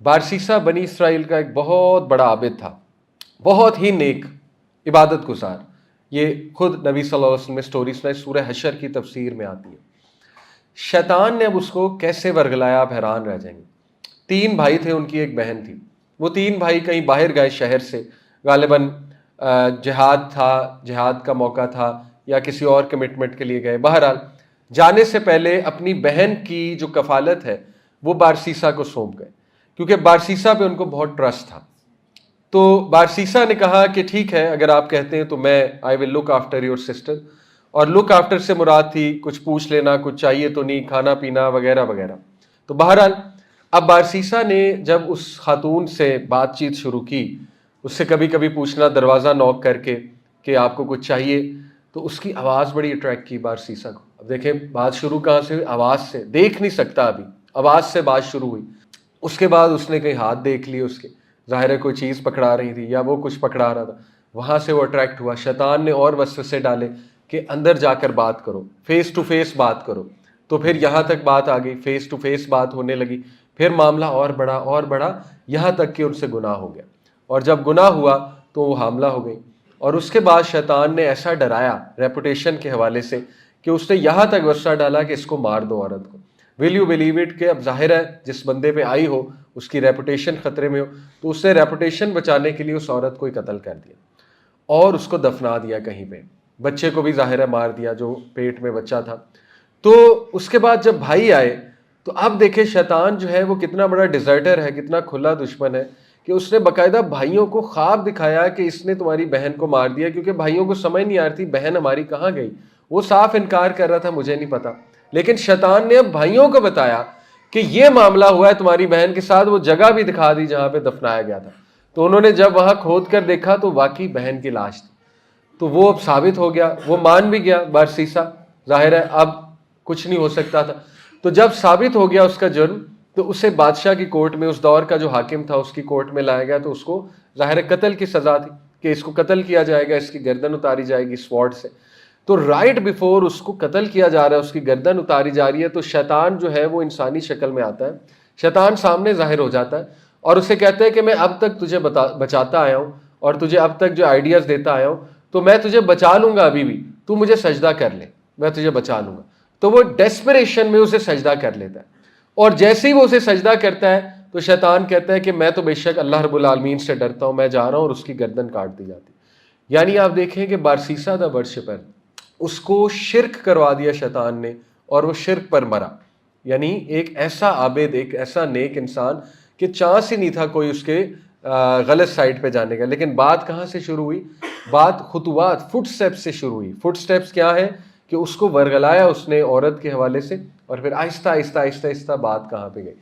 बारसीसा बनी इसराइल का एक बहुत बड़ा आबिद था, बहुत ही नेक, इबादत गुजार। ये खुद नबी सल्लल्लाहु अलैहि वसल्लम में स्टोरी सुनाई, सूरह हशर की तफसीर में आती है। शैतान ने अब उसको कैसे वर्गलाया, आप हैरान रह जाएंगे। 3 भाई थे, उनकी एक बहन थी। वो 3 भाई कहीं बाहर गए शहर से, गालिबन जिहाद था, जिहाद का मौका था या किसी और कमिटमेंट के लिए गए। बहरहाल जाने से पहले अपनी बहन की जो कफालत है वो बारसीसा को सौंप गए, क्योंकि बारसीसा पे उनको बहुत ट्रस्ट था। तो बारसीसा ने कहा कि ठीक है, अगर आप कहते हैं तो मैं I will look after your sister. और लुक आफ्टर से मुराद थी कुछ पूछ लेना, कुछ चाहिए तो नहीं, खाना पीना वगैरह वगैरह। तो बहरहाल अब बारसीसा ने जब उस खातून से बातचीत शुरू की, उससे कभी कभी पूछना, दरवाज़ा नॉक करके कि आपको कुछ चाहिए, तो उसकी आवाज़ बड़ी अट्रैक्ट की बारसीसा को। अब देखें बात शुरू कहाँ से हुई, आवाज़ से। देख नहीं सकता अभी, आवाज़ से बात शुरू हुई। उसके बाद उसने कहीं हाथ देख लिए उसके, ज़ाहिर है कोई चीज़ पकड़ा रही थी या वो कुछ पकड़ा रहा था, वहाँ से वो अट्रैक्ट हुआ। शैतान ने और वसवसे डाले कि अंदर जाकर बात करो, फेस टू फेस बात करो। तो फिर यहाँ तक बात आ गई, फेस टू फेस बात होने लगी। फिर मामला और बढ़ा, यहाँ तक कि उनसे गुनाह हो गया। और जब गुनाह हुआ तो वो हामला हो गई। और उसके बाद शैतान ने ऐसा डराया रेपुटेशन के हवाले से कि उसने यहाँ तक वस्सा डाला कि इसको मार दो औरत को। विल यू बिलीव इट कि अब जाहिर है जिस बंदे पे आई हो उसकी रेपुटेशन खतरे में हो, तो उसने रेपुटेशन बचाने के लिए उस औरत को ही कत्ल कर दिया और उसको दफना दिया कहीं पे। बच्चे को भी जाहिर है मार दिया, जो पेट में बच्चा था। तो उसके बाद जब भाई आए तो अब देखे शैतान जो है वो कितना बड़ा डिजर्टर है, कितना खुला दुश्मन है कि उसने बाकायदा भाइयों को ख्वाब दिखाया कि इसने तुम्हारी बहन को मार दिया, क्योंकि भाइयों को समझ नहीं आ रही थी बहन हमारी कहाँ गई। वो साफ इनकार कर रहा था, मुझे नहीं पता। लेकिन शैतान ने अब भाइयों को बताया कि ये मामला हुआ है तुम्हारी बहन के साथ, वो जगह भी दिखा दी जहां पे दफनाया गया था। तो उन्होंने जब वहां खोद कर देखा तो वाकई बहन की लाश थी। तो वो अब साबित हो गया, वो मान भी गया बारसीसा, जाहिर है अब कुछ नहीं हो सकता था। तो जब साबित हो गया उसका जुर्म, तो उसे बादशाह की कोर्ट में, उस दौर का जो हाकिम था उसकी कोर्ट में लाया गया। तो उसको जाहिर है कत्ल की सजा थी कि इसको कत्ल किया जाएगा, इसकी गर्दन उतारी जाएगी स्वॉर्ड से। तो राइट बिफोर उसको कत्ल किया जा रहा है, उसकी गर्दन उतारी जा रही है, तो शैतान जो है वो इंसानी शक्ल में आता है। शैतान सामने जाहिर हो जाता है और उसे कहता है कि मैं अब तक तुझे बचाता आया हूँ और तुझे अब तक जो आइडियाज़ देता आया हूँ, तो मैं तुझे बचा लूंगा, अभी भी तू मुझे सजदा कर ले, मैं तुझे बचा लूंगा। तो वो डेस्परेशन में उसे सजदा कर लेता है। और जैसे ही वो उसे सजदा करता है तो शैतान कहता है कि मैं तो बेशक अल्लाह रब्बुल आलमीन से डरता हूँ, मैं जा रहा हूँ, और उसकी गर्दन काट दी जाती। यानी आप देखें कि बारसीसा द वर्शिपर, उसको शिरक करवा दिया शैतान ने और वो शिरक पर मरा। यानी एक ऐसा आबिद, एक ऐसा नेक इंसान कि चांस ही नहीं था कोई उसके गलत साइड पे जाने का। लेकिन बात कहाँ से शुरू हुई, बात खुतुवात, फुट स्टेप्स से शुरू हुई। फुट स्टेप्स क्या है कि उसको वर्गलाया उसने औरत के हवाले से, और फिर आहिस्ता आहिस्ता आहिस्ता आहिस्ता बात कहाँ पे गई।